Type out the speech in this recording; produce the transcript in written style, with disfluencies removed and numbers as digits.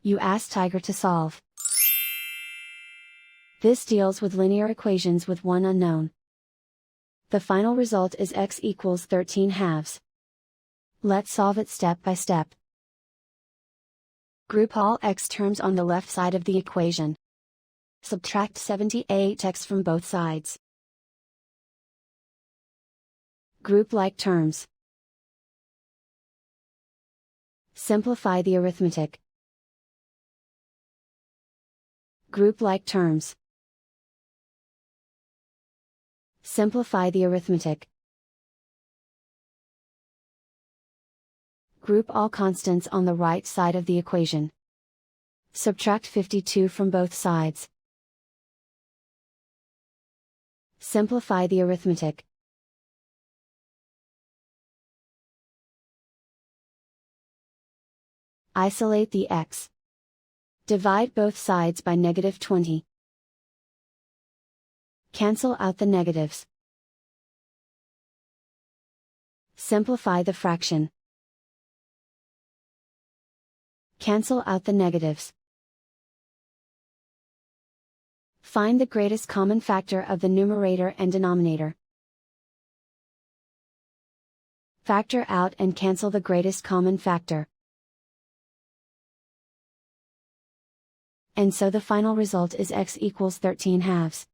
You ask Tiger to solve. This deals with linear equations with one unknown. The final result is x equals 13/2. Let's solve it step by step. Group all x terms on the left side of the equation. Subtract 78x from both sides. Group like terms. Simplify the arithmetic. Group like terms. Simplify the arithmetic. Group all constants on the right side of the equation. Subtract 52 from both sides. Simplify the arithmetic. Isolate the x. Divide both sides by -20. Cancel out the negatives. Simplify the fraction. Cancel out the negatives. Find the greatest common factor of the numerator and denominator. Factor out and cancel the greatest common factor. And so the final result is x equals 13/2.